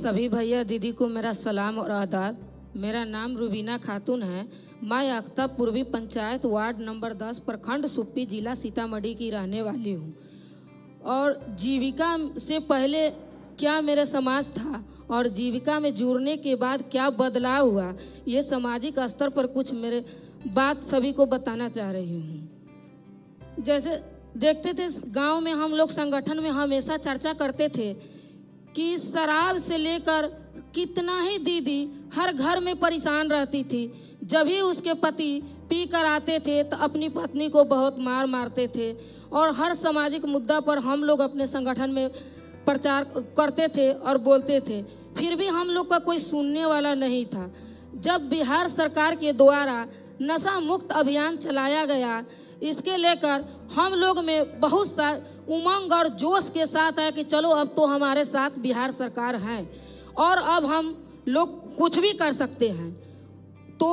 सभी भैया दीदी को मेरा सलाम और आदाब। मेरा नाम रुबीना खातून है। मैं अख्ता पूर्वी पंचायत वार्ड नंबर 10 प्रखंड सुप्पी जिला सीतामढ़ी की रहने वाली हूँ। और जीविका से पहले क्या मेरा समाज था और जीविका में जुड़ने के बाद क्या बदलाव हुआ, ये सामाजिक स्तर पर कुछ मेरे बात सभी को बताना चाह रही हूँ। जैसे देखते थे गांव में हम लोग संगठन में हमेशा चर्चा करते थे कि शराब से लेकर कितना ही दीदी हर घर में परेशान रहती थी। जब भी उसके पति पी कर आते थे तो अपनी पत्नी को बहुत मारते थे। और हर सामाजिक मुद्दा पर हम लोग अपने संगठन में प्रचार करते थे और बोलते थे, फिर भी हम लोग का कोई सुनने वाला नहीं था। जब बिहार सरकार के द्वारा नशा मुक्त अभियान चलाया गया, इसके लेकर हम लोग में बहुत सा उमंग और जोश के साथ है कि चलो अब तो हमारे साथ बिहार सरकार है और अब हम लोग कुछ भी कर सकते हैं। तो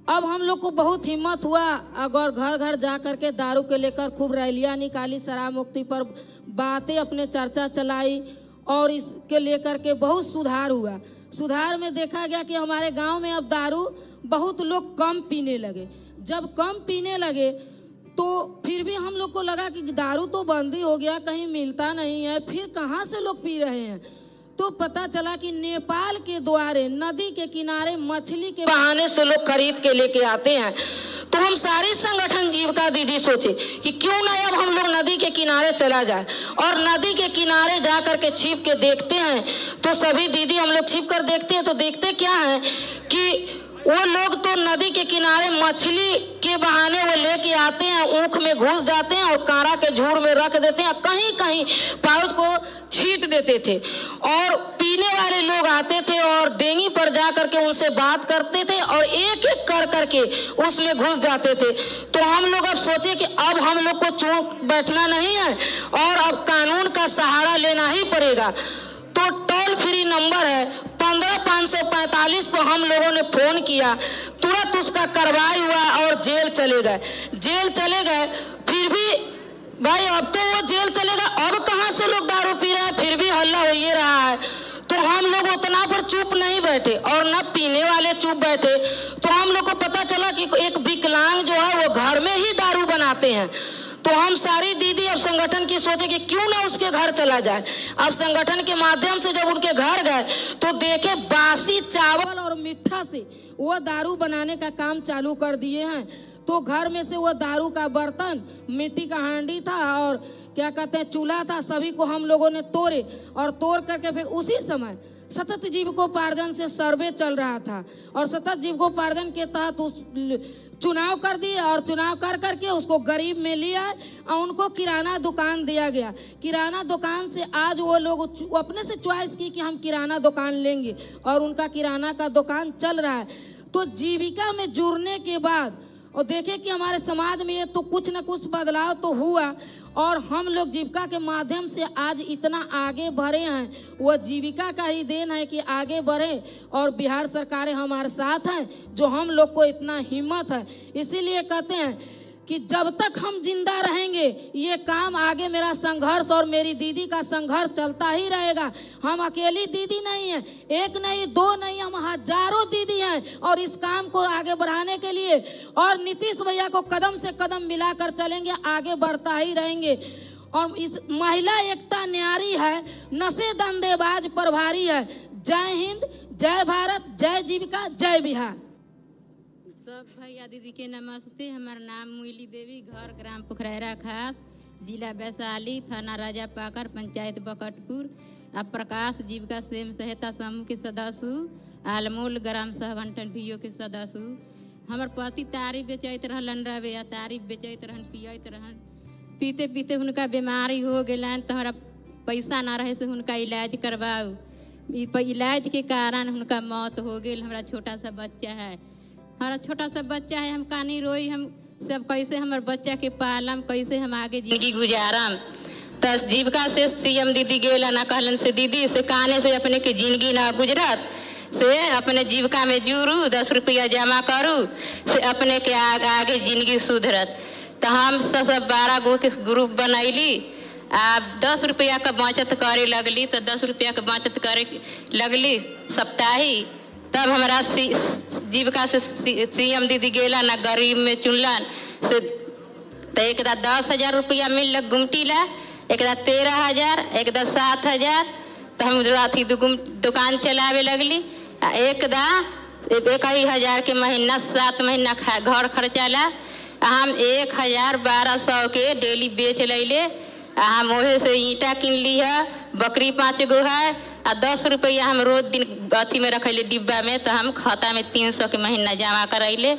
अब हम लोग को बहुत हिम्मत हुआ और घर घर जा कर के दारू के लेकर खूब रैलियां निकाली, शराब मुक्ति पर बातें अपने चर्चा चलाई और इसके लेकर के बहुत सुधार हुआ। सुधार में देखा गया कि हमारे गांव में अब दारू बहुत लोग कम पीने लगे। जब कम पीने लगे तो फिर भी हम लोग को लगा कि दारू तो बंद ही हो गया, कहीं मिलता नहीं है, फिर कहाँ से लोग पी रहे हैं। तो पता चला कि नेपाल के द्वारे नदी के किनारे मछली के बहाने से लोग खरीद के लेके आते हैं। तो हम सारे संगठन जीविका दीदी सोचे कि क्यों ना अब हम लोग नदी के किनारे चला जाए और नदी के किनारे जा कर के छिप के देखते हैं। तो सभी दीदी हम लोग छिप कर देखते हैं तो देखते क्या है कि वो लोग तो नदी के किनारे मछली के बहाने वो लेके आते हैं, ऊख में घुस जाते हैं और कांरा के झूर में रख देते हैं, कहीं कहीं पाउच को छींट देते थे। और पीने वाले लोग आते थे और डेंगी पर जा करके उनसे बात करते थे और एक एक कर करके उसमें घुस जाते थे। तो हम लोग अब सोचे कि अब हम लोग को चुप बैठना नहीं है और अब कानून का सहारा लेना ही पड़ेगा। तो टोल फ्री नंबर है 15,545 पर हम लोगों ने फोन किया, तुरंत उसका कार्रवाई हुआ और जेल चले गए। फिर भी भाई अब तो वो जेल चलेगा, अब कहाँ से लोग दारू पी रहे हैं, फिर भी हल्ला हो ही रहा है। तो हम लोग उतना पर चुप नहीं बैठे और न पीने वाले चुप बैठे। तो हम लोग को पता चला कि एक विकलांग जो है वो घर में ही दारू बनाते हैं। तो हम सारी दीदी अब संगठन की सोचे कि क्यों ना उसके घर चला जाए। अब संगठन के माध्यम से जब उनके घर गए तो देखे बासी चावल और मिठा से वो दारू बनाने का काम चालू कर दिए हैं। तो घर में से वो दारू का बर्तन, मिट्टी का हांडी था और क्या कहते हैं चूल्हा था, सभी को हम लोगों ने तोड़े और तोड़ करके फिर उसी समय सतत जीविकोपार्जन से सर्वे चल रहा था और सतत जीविकोपार्जन के तहत उस चुनाव कर दिए और चुनाव कर करके उसको गरीब में लिया और उनको किराना दुकान दिया गया। किराना दुकान से आज वो लोग अपने से चॉइस की कि हम किराना दुकान लेंगे और उनका किराना का दुकान चल रहा है। तो जीविका में जुड़ने के बाद और देखे कि हमारे समाज में ये तो कुछ न कुछ बदलाव तो हुआ और हम लोग जीविका के माध्यम से आज इतना आगे बढ़े हैं। वो जीविका का ही देन है कि आगे बढ़े और बिहार सरकारें हमारे साथ हैं जो हम लोग को इतना हिम्मत है। इसीलिए कहते हैं कि जब तक हम जिंदा रहेंगे ये काम आगे मेरा संघर्ष और मेरी दीदी का संघर्ष चलता ही रहेगा। हम अकेली दीदी नहीं है, एक नहीं दो नहीं, हम हजारों दीदी हैं और इस काम को आगे बढ़ाने के लिए और नीतीश भैया को कदम से कदम मिलाकर चलेंगे, आगे बढ़ता ही रहेंगे। और इस महिला एकता न्यारी है, नशे धंधेबाज प्रभारी है। जय हिंद, जय भारत, जय जीविका, जय बिहार। सब भैया दीदी के नमस्ते। हमारा नाम मुइली देवी, घर ग्राम पोखरेरा खास, जिला वैशाली, थाना राजा पाकर, पंचायत बकटपुर। अब प्रकाश जीविका स्वयं सहायता समूह के सदस्य, आलमोल ग्राम सहगठन भीओ के सदस्य। हमार पति तारी बेचैत रहलन रवे, तारी बेचैत रहन, पियत रहन, पीते पीते उनका बीमारी हो गलन तो हमारा पैसा ना रहे से उनका इलाज करवाओ। इलाज के कारण उनका मौत हो गई। हमारा छोटा सा बच्चा है, हमारा छोटा सा बच्चा है, हम कानी रोई, हम सब कैसे हमारे बच्चा के पालम, कैसे हम आगे जिंदगी गुजारम। तो जीविका से सीएम दीदी गेला ना कहलन से दीदी से काने से अपने के जिंदगी ना गुजरत से अपने जीविका में जुड़ू, 10 रुपया जमा करूँ से अपने के आगे जिंदगी सुधरत। तो हम सब 12 गो के ग्रुप बनैली आप 10 रुपया का बचत करे लगली। तो 10 रुपया का बचत करे लगली सप्ताही। तब हमारा जीविका से CM दीदी गेला ना, गरीब में चुनलन से। तो एक 10,000 रुपया मिल गुमटी ला, एक 13,000, एक 7,000। तो हम अथी दुकान चलावे लगली। एक 1,000 के महीना 7 महीना घर खर्चा ला हम 1,1200 के डेली बेच लैले। हम वही से ईंटा किन ली है, बकरी 5 गो है, और 10 रुपया हम रोज दिन अथी में रखले डिब्बा में। तो हम खाता में 300 के महीना जमा करैले।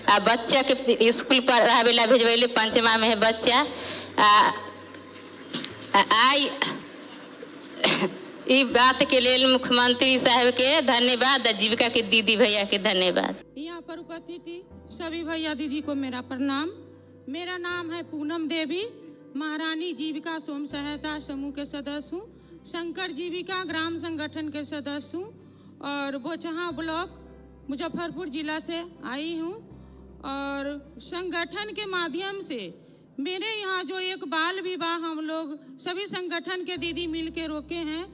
आ बच्चा के स्कूल पर रहवेला भेजवैले। 5मा में है बच्चा। आई ई बात के लिए मुख्यमंत्री साहब के धन्यवाद, जीविका के दीदी भैया के धन्यवाद। यहाँ पर उपस्थित सभी भैया दीदी को मेरा प्रणाम। मेरा नाम है पूनम देवी, महारानी जीविका स्वयं सहायता समूह के सदस्य हूँ, शंकर जीविका ग्राम संगठन के सदस्य हूँ और बोचहा ब्लॉक मुजफ्फरपुर जिला से आई हूँ। और संगठन के माध्यम से मेरे यहाँ जो एक बाल विवाह हम लोग सभी संगठन के दीदी मिल के रोके हैं,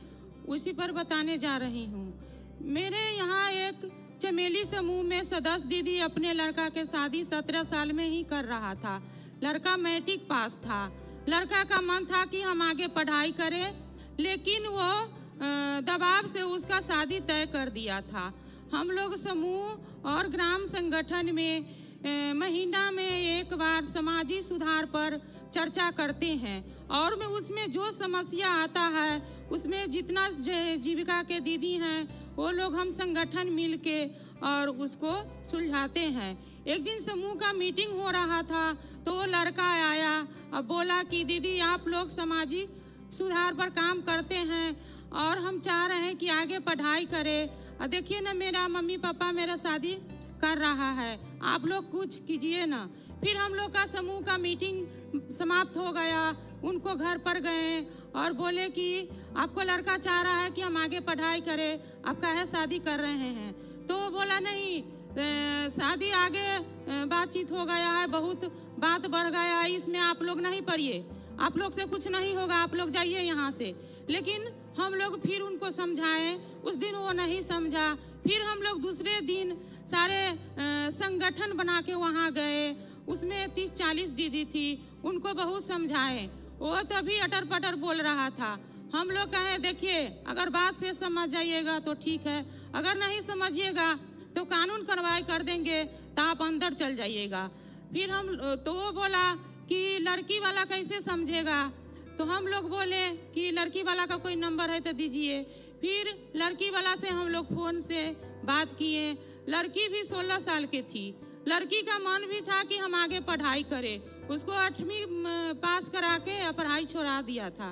उसी पर बताने जा रही हूँ। मेरे यहाँ एक चमेली समूह में सदस्य दीदी अपने लड़का के शादी 17 साल में ही कर रहा था। लड़का मैट्रिक पास था। लड़का का मन था कि हम आगे पढ़ाई करें, लेकिन वो दबाव से उसका शादी तय कर दिया था। हम लोग समूह और ग्राम संगठन में महीना में एक बार समाजी सुधार पर चर्चा करते हैं और में उसमें जो समस्या आता है उसमें जितना जीविका के दीदी हैं वो लोग हम संगठन मिल के और उसको सुलझाते हैं। एक दिन समूह का मीटिंग हो रहा था तो वो लड़का आया और बोला कि दीदी आप लोग समाजी सुधार पर काम करते हैं और हम चाह रहे हैं कि आगे पढ़ाई करें, और देखिए ना मेरा मम्मी पापा मेरा शादी कर रहा है, आप लोग कुछ कीजिए ना। फिर हम लोग का समूह का मीटिंग समाप्त हो गया। उनको घर पर गए और बोले कि आपको लड़का चाह रहा है कि हम आगे पढ़ाई करें, आप काहे शादी कर रहे हैं? तो वो बोला नहीं, शादी आगे बातचीत हो गया है, बहुत बात बढ़ गया है, इसमें आप लोग नहीं पढ़िए, आप लोग से कुछ नहीं होगा, आप लोग जाइए यहाँ से। लेकिन हम लोग फिर उनको समझाए, उस दिन वो नहीं समझा। फिर हम लोग दूसरे दिन सारे संगठन बना के वहाँ गए, उसमें 30-40 दीदी थी, उनको बहुत समझाए। वो तभी अटर पटर बोल रहा था। हम लोग कहे देखिए अगर बात से समझ जाइएगा तो ठीक है, अगर नहीं समझिएगा तो कानून कार्रवाई कर देंगे, तो आप अंदर चल जाइएगा। फिर हम तो वो बोला कि लड़की वाला कैसे समझेगा, तो हम लोग बोले कि लड़की वाला का कोई नंबर है तो दीजिए। फिर लड़की वाला से हम लोग फ़ोन से बात किए। लड़की भी 16 साल की थी। लड़की का मन भी था कि हम आगे पढ़ाई करें, उसको 8वीं पास करा के पढ़ाई छोड़ा दिया था।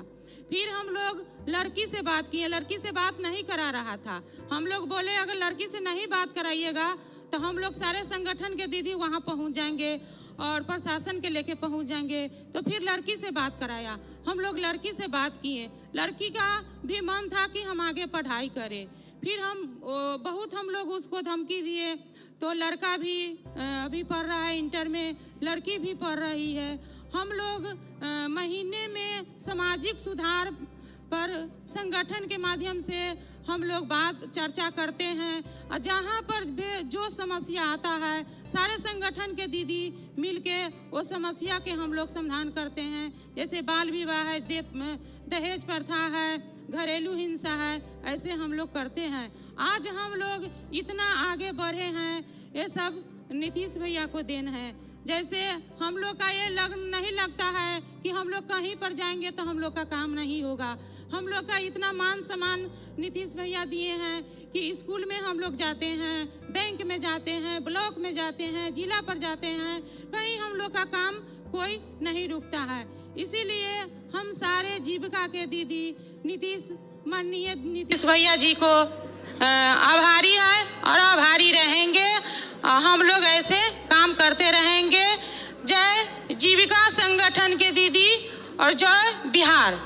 फिर हम लोग लड़की से बात किए, लड़की से बात नहीं करा रहा था। हम लोग बोले अगर लड़की से नहीं बात कराइएगा तो हम लोग सारे संगठन के दीदी वहाँ पहुँच जाएंगे और प्रशासन के लेके पहुँच जाएंगे। तो फिर लड़की से बात कराया, हम लोग लड़की से बात किए। लड़की का भी मन था कि हम आगे पढ़ाई करें। फिर हम लोग उसको धमकी दिए, तो लड़का भी अभी पढ़ रहा है इंटर में, लड़की भी पढ़ रही है। हम लोग महीने में सामाजिक सुधार पर संगठन के माध्यम से हम लोग बात चर्चा करते हैं, और जहाँ पर जो समस्या आता है सारे संगठन के दीदी मिलके वो समस्या के हम लोग समाधान करते हैं। जैसे बाल विवाह है, दहेज प्रथा है, घरेलू हिंसा है, ऐसे हम लोग करते हैं। आज हम लोग इतना आगे बढ़े हैं, ये सब नीतीश भैया को देन है। जैसे हम लोग का ये नहीं लगता है कि हम लोग कहीं पर जाएंगे तो हम लोग का काम नहीं होगा। हम लोग का इतना मान सम्मान नीतीश भैया दिए हैं कि स्कूल में हम लोग जाते हैं, बैंक में जाते हैं, ब्लॉक में जाते हैं, जिला पर जाते हैं, कहीं हम लोग का काम कोई नहीं रुकता है। इसीलिए हम सारे जीविका के दीदी माननीय नीतीश भैया जी को आभारी है और आभारी रहेंगे। हम लोग ऐसे काम करते रहेंगे। जय जीविका संगठन के दीदी और जय बिहार।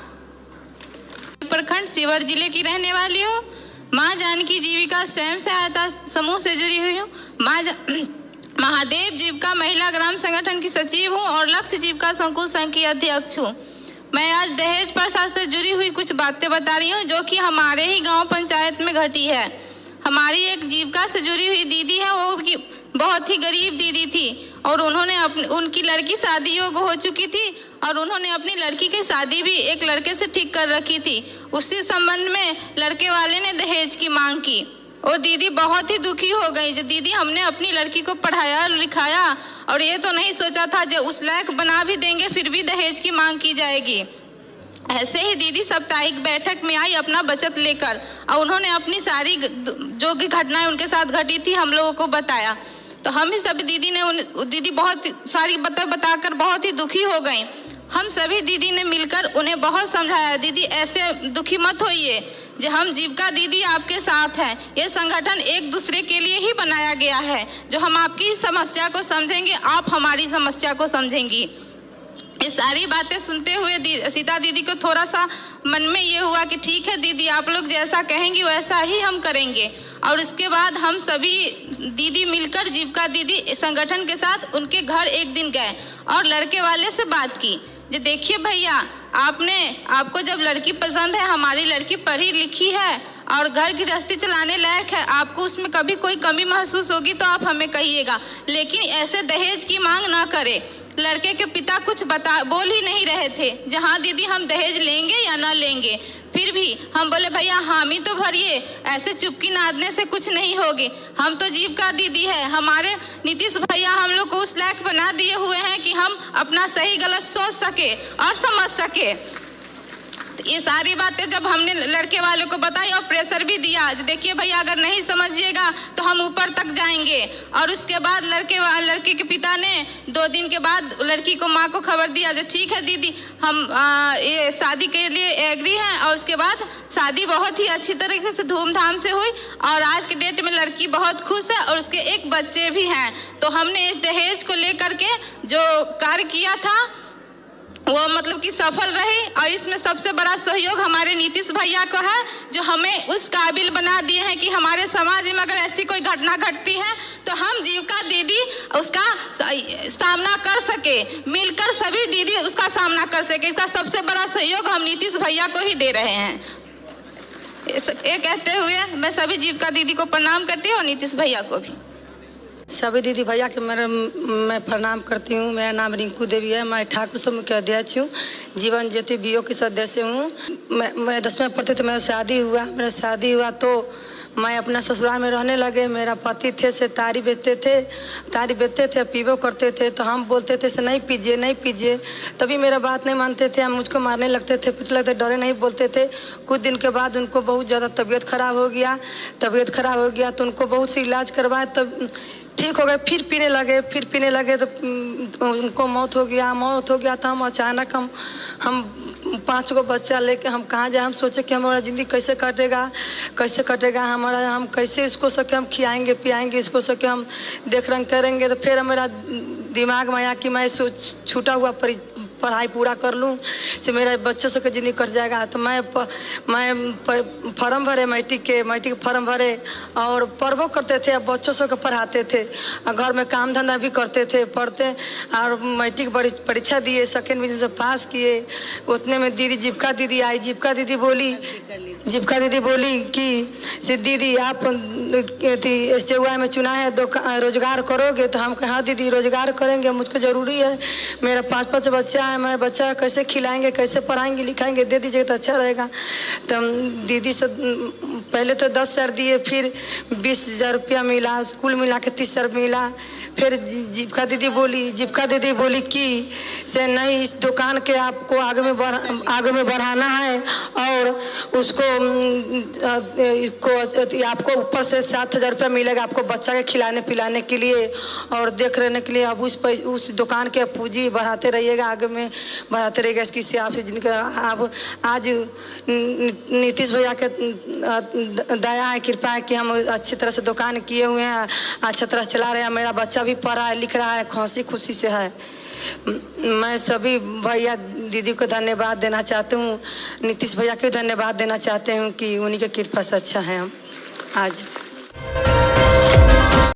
प्रखंड शिवहर जिले की रहने वाली हूँ। माँ जानकी जीविका स्वयं सहायता समूह से जुड़ी हुई हूँ। महादेव जीविका महिला ग्राम संगठन की सचिव हूँ और लक्ष्य जीविका संकुल संघ की अध्यक्ष हूँ। मैं आज दहेज प्रथा से जुड़ी हुई कुछ बातें बता रही हूँ जो कि हमारे ही गांव पंचायत में घटी है। हमारी एक जीविका से जुड़ी हुई दीदी है, वो बहुत ही गरीब दीदी थी और उन्होंने उनकी लड़की शादी योग्य हो चुकी थी और उन्होंने अपनी लड़की की शादी भी एक लड़के से ठीक कर रखी थी। उसी संबंध में लड़के वाले ने दहेज की मांग की और दीदी बहुत ही दुखी हो गई। जो दीदी हमने अपनी लड़की को पढ़ाया लिखाया और ये तो नहीं सोचा था जो उस लायक बना भी देंगे फिर भी दहेज की मांग की जाएगी। ऐसे ही दीदी साप्ताहिक बैठक में आई अपना बचत लेकर और उन्होंने अपनी सारी जो घटनाएं उनके साथ घटी थी हम लोगों को बताया। तो हम ही सभी दीदी बहुत सारी बातें बताकर बहुत ही दुखी हो गई। हम सभी दीदी ने मिलकर उन्हें बहुत समझाया, दीदी ऐसे दुखी मत होइए, जो हम जीविका दीदी आपके साथ हैं। ये संगठन एक दूसरे के लिए ही बनाया गया है, जो हम आपकी समस्या को समझेंगे, आप हमारी समस्या को समझेंगी। ये सारी बातें सुनते हुए सीता दीदी को थोड़ा सा मन में ये हुआ कि ठीक है दीदी, आप लोग जैसा कहेंगी वैसा ही हम करेंगे। और इसके बाद हम सभी दीदी मिलकर जीविका दीदी संगठन के साथ उनके घर एक दिन गए और लड़के वाले से बात की, जो देखिए भैया आपको जब लड़की पसंद है, हमारी लड़की पढ़ी लिखी है और घर गृहस्थी चलाने लायक है, आपको उसमें कभी कोई कमी महसूस होगी तो आप हमें कहिएगा, लेकिन ऐसे दहेज की मांग ना करें। लड़के के पिता कुछ बोल ही नहीं रहे थे, जहाँ दीदी हम दहेज लेंगे या ना लेंगे। फिर भी हम बोले भैया हामी तो भरिए, ऐसे चुपकी नादने से कुछ नहीं होगी। हम तो जीविका दीदी है, हमारे नीतीश भैया हम लोग को उस लायक बना दिए हुए हैं कि हम अपना सही गलत सोच सके और समझ सके। ये सारी बातें जब हमने लड़के वालों को बताई और प्रेशर भी दिया, देखिए भैया अगर नहीं समझिएगा तो हम ऊपर तक जाएंगे। और उसके बाद लड़के के पिता ने 2 दिन के बाद लड़की को माँ को खबर दिया, जो ठीक है दीदी हम ये शादी के लिए एग्री हैं। और उसके बाद शादी बहुत ही अच्छी तरीके से धूमधाम से हुई और आज के डेट में लड़की बहुत खुश है और उसके एक बच्चे भी हैं। तो हमने इस दहेज को लेकर के जो कार्य किया था वो मतलब कि सफल रही और इसमें सबसे बड़ा सहयोग हमारे नीतीश भैया को है, जो हमें उस काबिल बना दिए हैं कि हमारे समाज में अगर ऐसी कोई घटना घटती है तो हम जीविका दीदी उसका सामना कर सके, मिलकर सभी दीदी उसका सामना कर सके। इसका सबसे बड़ा सहयोग हम नीतीश भैया को ही दे रहे हैं। ये कहते हुए मैं सभी जीविका दीदी को प्रणाम करती हूँ और नीतीश भैया को भी। सभी दीदी भैया के मैं प्रणाम करती हूँ। मेरा नाम रिंकू देवी है, मैं ठाकुर समूह के अध्यक्ष हूँ, जीवन ज्योति बीओ की सदस्य हूँ। मैं 10वीं पढ़ती थी, मेरा शादी हुआ तो मैं अपना ससुराल में रहने लगे। मेरा पति थे से तारी बेचते थे, पीबो करते थे। तो हम बोलते थे से नहीं पीजिए, तभी मेरा बात नहीं मानते थे, हम मुझको मारने लगते थे, पिटने लगते, डरे नहीं बोलते थे। कुछ दिन के बाद उनको बहुत ज़्यादा तबीयत खराब हो गया तो उनको बहुत सी इलाज करवाए, तब ठीक हो गए। फिर पीने लगे तो उनको मौत हो गया। तो हम अचानक हम 5 गो बच्चा लेके हम कहाँ जाए। हम सोचे कि हमारा ज़िंदगी कैसे कटेगा हम कैसे इसको सके हम खिलाएंगे पियाएंगे, इसको सके हम देख रंग करेंगे। तो फिर मेरा दिमाग में आया कि मैं छूटा हुआ पढ़ाई पूरा कर लूँ से मेरा बच्चों से ज़िंदगी कट जाएगा। तो मैं फॉर्म भरे मैट्रिक के फॉर्म भरे और पढ़बो करते थे, बच्चों से को पढ़ाते थे, घर में काम धंधा भी करते थे, पढ़ते और मैट्रिक परीक्षा दिए, सेकेंड डिवीजन से पास किए। उतने में जीविका दीदी आई। जीविका दीदी बोली कि से दीदी आप SUI में चुना है, रोजगार करोगे? तो हम कहे हाँ दीदी रोजगार करेंगे, मुझको ज़रूरी है, मेरा 5 बच्चा है, मैं बच्चा कैसे खिलाएंगे, कैसे पढ़ाएंगे लिखाएंगे, दे दीजिएगा तो अच्छा रहेगा। तो दीदी से पहले तो 10,000 दिए, फिर 20,000 रुपया मिला, कुल मिला के 30,000 मिला। फिर जीविका दीदी बोली कि से नहीं, इस दुकान के आपको आगे में बढ़ाना है और उसको आपको ऊपर से 7,000 रुपया मिलेगा आपको बच्चा के खिलाने पिलाने के लिए और देख रहने के लिए। अब उस दुकान के पूंजी बढ़ाते रहिएगा, आगे में बढ़ाते रहिएगा। इसकी से आपसे जिनका आप आज नीतीश भैया के दया है, कृपा है कि हम अच्छी तरह से दुकान किए हुए हैं, अच्छी तरह चला रहे हैं। मेरा बच्चा भी पढ़ रहा है लिख रहा है, खुशी से है। मैं सभी भैया दीदी को धन्यवाद देना चाहती हूँ, नीतीश भैया को धन्यवाद देना चाहते हूँ कि उन्हीं के कृपा से अच्छा है हम आज।